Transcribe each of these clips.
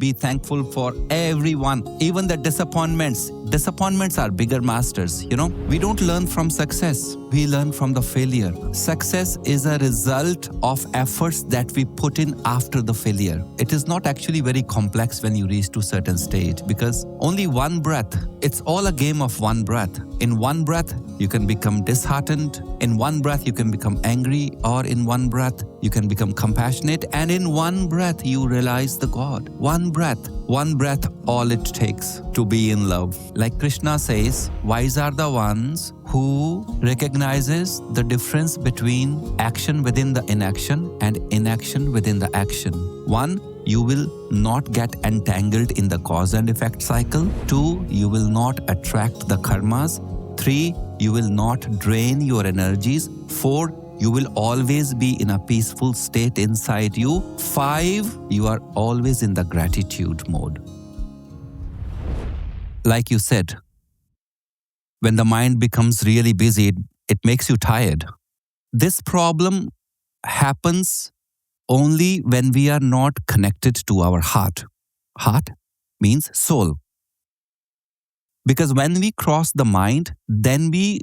Be thankful for everyone, even the disappointments. Disappointments are bigger masters. We don't learn from success, we learn from the failure. Success is a result of efforts that we put in after the failure. It is not actually very complex when you reach to certain stage, because only one breath, it's all a game of one breath. In one breath, you can become disheartened. In one breath, you can become angry, or in one breath, you can become compassionate. And in one breath, you realize the God. One breath, all it takes to be in love. Like Krishna says, wise are the ones who recognizes the difference between action within the inaction and inaction within the action. 1, you will not get entangled in the cause and effect cycle. 2, you will not attract the karmas. 3, you will not drain your energies. 4, you will always be in a peaceful state inside you. 5, you are always in the gratitude mode. Like you said, when the mind becomes really busy, it makes you tired. This problem happens only when we are not connected to our heart. Heart means soul. Because when we cross the mind, then we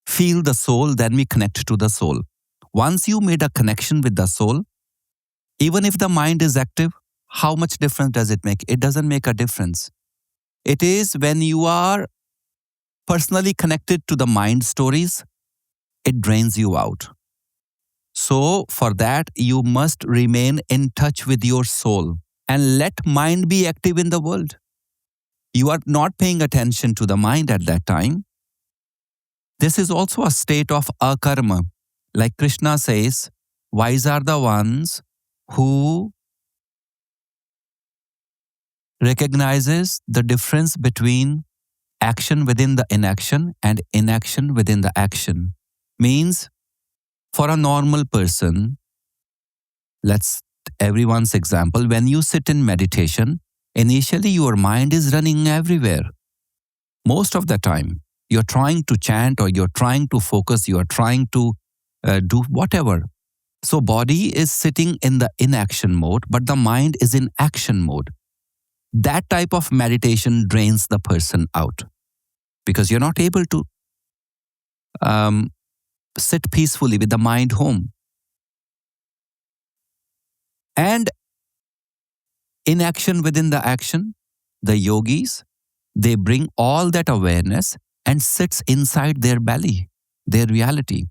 feel the soul, then we connect to the soul. Once you made a connection with the soul, even if the mind is active, how much difference does it make? It doesn't make a difference. It is when you are personally connected to the mind stories, it drains you out. So for that, you must remain in touch with your soul and let mind be active in the world. You are not paying attention to the mind at that time. This is also a state of akarma. Like Krishna says, wise are the ones who recognizes the difference between action within the inaction and inaction within the action. Means, for a normal person, let's everyone's example, when you sit in meditation, initially your mind is running everywhere. Most of the time, you're trying to chant or you're trying to focus, you're trying to do whatever. So body is sitting in the inaction mode, but the mind is in action mode. That type of meditation drains the person out because you're not able to sit peacefully with the mind home. And inaction within the action, the yogis, they bring all that awareness and sits inside their belly, their reality.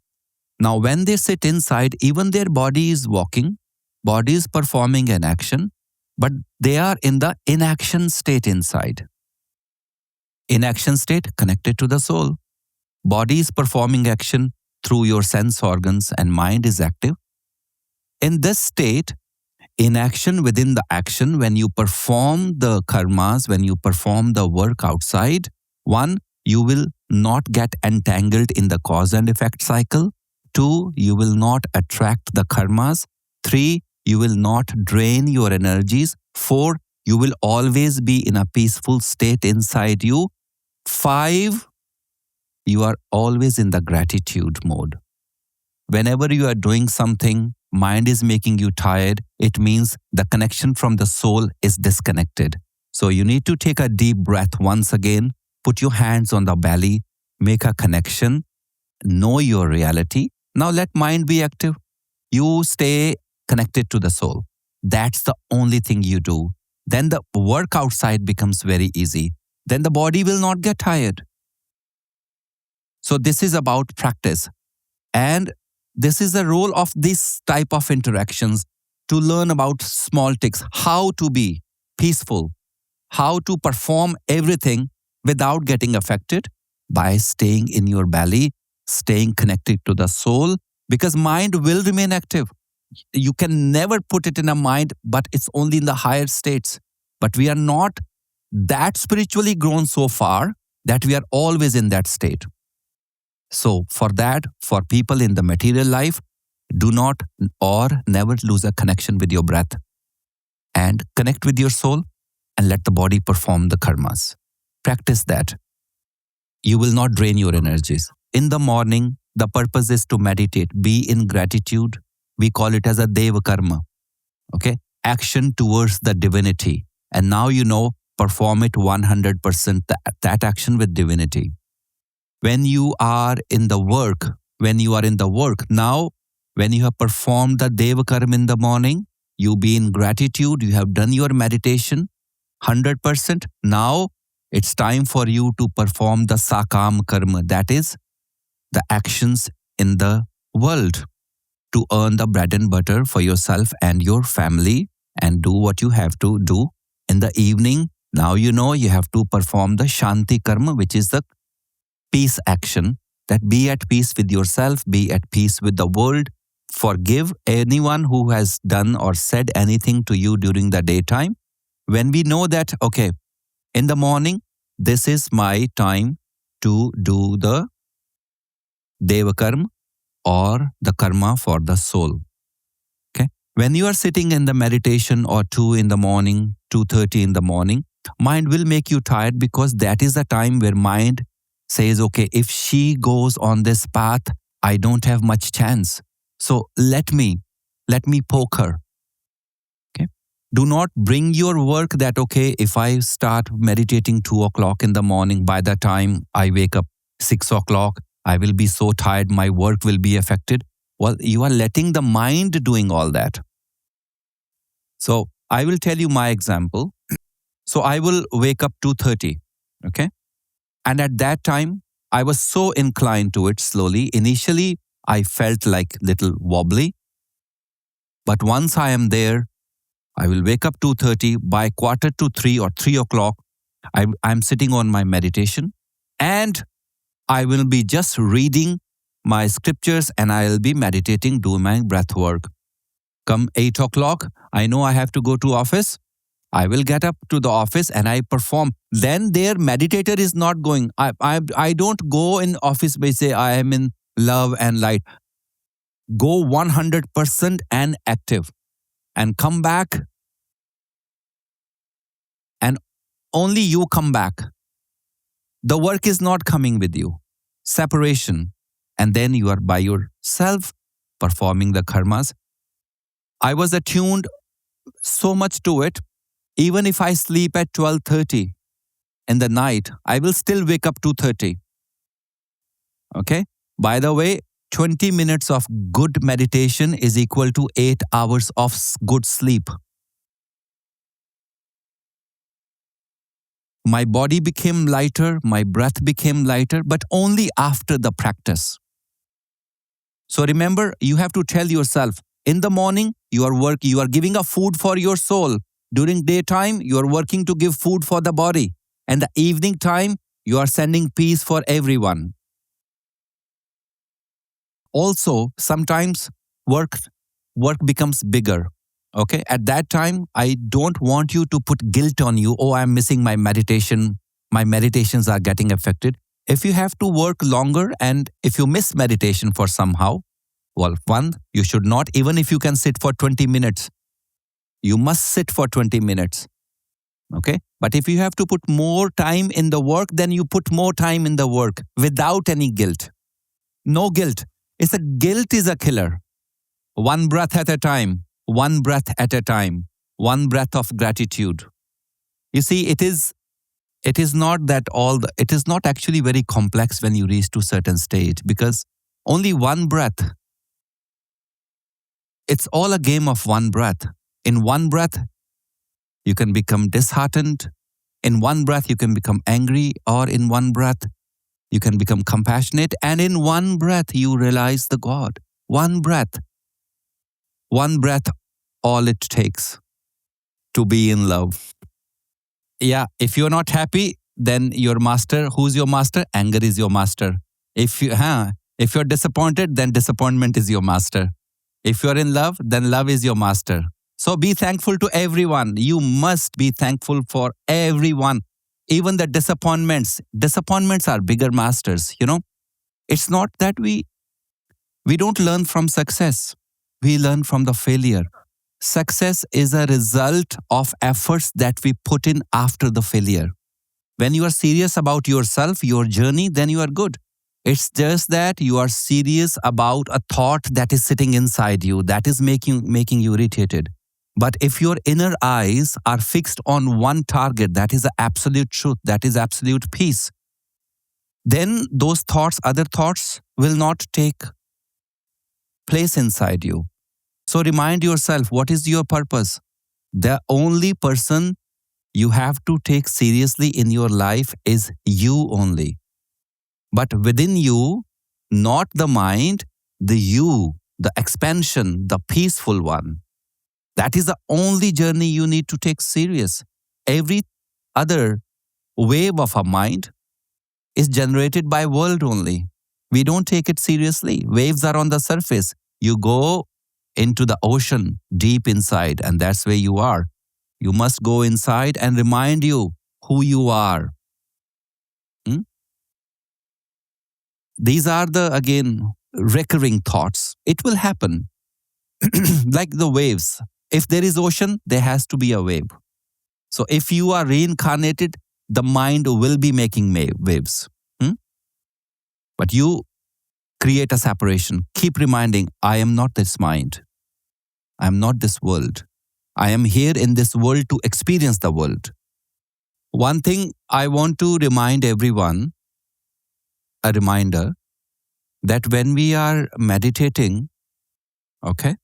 Now, when they sit inside, even their body is walking, body is performing an action, but they are in the inaction state inside. Inaction state connected to the soul. Body is performing action through your sense organs and mind is active. In this state, inaction within the action, when you perform the karmas, when you perform the work outside, 1, you will not get entangled in the cause and effect cycle. 2, you will not attract the karmas. 3, you will not drain your energies. 4, you will always be in a peaceful state inside you. 5, you are always in the gratitude mode. Whenever you are doing something, mind is making you tired, it means the connection from the soul is disconnected. So you need to take a deep breath once again, put your hands on the belly, make a connection, know your reality. Now let mind be active. You stay connected to the soul. That's the only thing you do. Then the work outside becomes very easy. Then the body will not get tired. So this is about practice. And this is the role of this type of interactions, to learn about small tricks, how to be peaceful, how to perform everything without getting affected by staying in your belly, staying connected to the soul, because mind will remain active. You can never put it in a mind, but it's only in the higher states. But we are not that spiritually grown so far that we are always in that state. So for that, for people in the material life, do not or never lose a connection with your breath and connect with your soul and let the body perform the karmas. Practice that. You will not drain your energies. In the morning, the purpose is to meditate, be in gratitude. We call it as a deva karma. Okay? action towards the divinity. And now you know, perform it 100%, that action with divinity. When you are in the work, now when you have performed the Deva Karma in the morning, you be in gratitude, you have done your meditation 100%. Now it's time for you to perform the Sakam Karma, that is the actions in the world, to earn the bread and butter for yourself and your family, and do what you have to do in the evening. Now you know you have to perform the Shanti Karma, which is the peace action, that be at peace with yourself, be at peace with the world. Forgive anyone who has done or said anything to you during the daytime. When we know that, okay, in the morning, this is my time to do the Deva Karma or the karma for the soul. Okay. When you are sitting in the meditation or 2 in the morning, 2:30 in the morning, mind will make you tired, because that is the time where mind says, okay, if she goes on this path, I don't have much chance. So let me poke her. Okay. Do not bring your work that, okay, if I start meditating 2 o'clock in the morning, by the time I wake up 6 o'clock, I will be so tired, my work will be affected. Well, you are letting the mind doing all that. So I will tell you my example. So I will wake up 2:30, okay? And at that time, I was so inclined to it slowly. Initially, I felt like little wobbly. But once I am there, I will wake up 2:30. By 2:45 or 3 o'clock, I'm sitting on my meditation, and I will be just reading my scriptures, and I'll be meditating, doing my breath work. Come 8 o'clock, I know I have to go to office. I will get up to the office and I perform. Then their meditator is not going. I don't go in office by say I am in love and light. Go 100% and active, and come back, and only you come back. The work is not coming with you. Separation. And then you are by yourself performing the karmas. I was attuned so much to it. Even if I sleep at 12:30 in the night, I will still wake up 2:30. Okay? By the way, 20 minutes of good meditation is equal to 8 hours of good sleep. My body became lighter, my breath became lighter, but only after the practice. So remember, you have to tell yourself, in the morning, you are giving a food for your soul. During daytime, you are working to give food for the body. And the evening time, you are sending peace for everyone. Also, sometimes work becomes bigger. Okay, at that time, I don't want you to put guilt on you. Oh, I'm missing my meditation. My meditations are getting affected. If you have to work longer, and if you miss meditation for somehow, well, one, you should not, even if you can sit for 20 minutes, you must sit for 20 minutes. Okay? But if you have to put more time in the work, then you put more time in the work without any guilt. No guilt. Guilt is a killer. One breath at a time. One breath at a time. One breath of gratitude. You see, it is not it is not actually very complex when you reach to certain stage, because only one breath. It's all a game of one breath. In one breath, you can become disheartened. In one breath, you can become angry, or in one breath, you can become compassionate. And in one breath, you realize the God. One breath. One breath, all it takes to be in love. Yeah, if you're not happy, then your master, who's your master? Anger is your master. If you're disappointed, then disappointment is your master. If you're in love, then love is your master. So be thankful to everyone. You must be thankful for everyone. Even the disappointments. Disappointments are bigger masters, It's not that we don't learn from success. We learn from the failure. Success is a result of efforts that we put in after the failure. When you are serious about yourself, your journey, then you are good. It's just that you are serious about a thought that is sitting inside you, that is making you irritated. But if your inner eyes are fixed on one target, that is the absolute truth, that is absolute peace, then those thoughts, other thoughts, will not take place inside you. So remind yourself, what is your purpose? The only person you have to take seriously in your life is you only. But within you, not the mind, the you, the expansion, the peaceful one. That is the only journey you need to take serious. Every other wave of a mind is generated by world only. We don't take it seriously. Waves are on the surface. You go into the ocean deep inside, and that's where you are. You must go inside and remind you who you are. Hmm? These are the, again, recurring thoughts. It will happen. Like the waves. If there is ocean, there has to be a wave. So if you are reincarnated, the mind will be making waves. But you create a separation. Keep reminding, I am not this mind. I am not this world. I am here in this world to experience the world. One thing I want to remind everyone, a reminder, that when we are meditating, okay,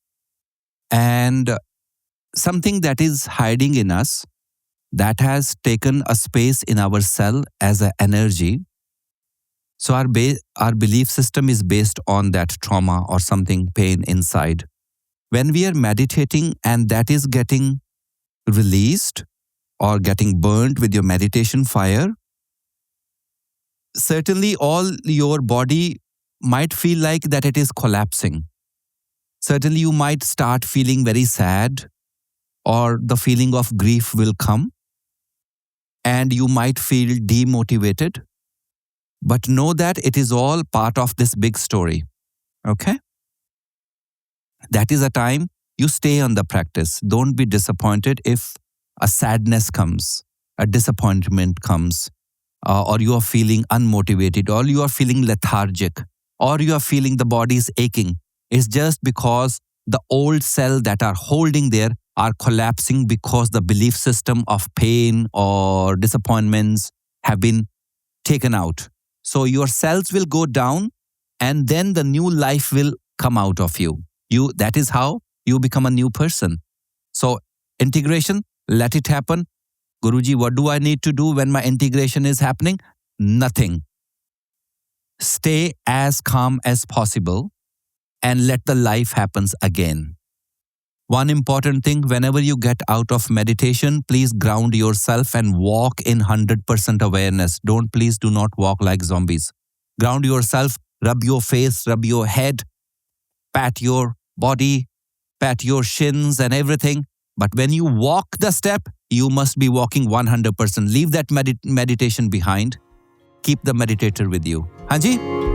and something that is hiding in us, that has taken a space in our cell as an energy. So our belief system is based on that trauma or something, pain inside. When we are meditating and that is getting released or getting burned with your meditation fire, certainly all your body might feel like that it is collapsing. Certainly you might start feeling very sad, or the feeling of grief will come, and you might feel demotivated. But know that it is all part of this big story. Okay? That is a time you stay on the practice. Don't be disappointed if a sadness comes, a disappointment comes, or you are feeling unmotivated, or you are feeling lethargic, or you are feeling the body is aching. It's just because the old cell that are holding there are collapsing because the belief system of pain or disappointments have been taken out. So your cells will go down, and then the new life will come out of you. That is how you become a new person. So integration, let it happen. Guruji, what do I need to do when my integration is happening? Nothing. Stay as calm as possible and let the life happens again. One important thing, whenever you get out of meditation, please ground yourself and walk in 100% awareness. Please do not walk like zombies. Ground yourself, rub your face, rub your head, pat your body, pat your shins and everything. But when you walk the step, you must be walking 100%. Leave that meditation behind. Keep the meditator with you. Hanji?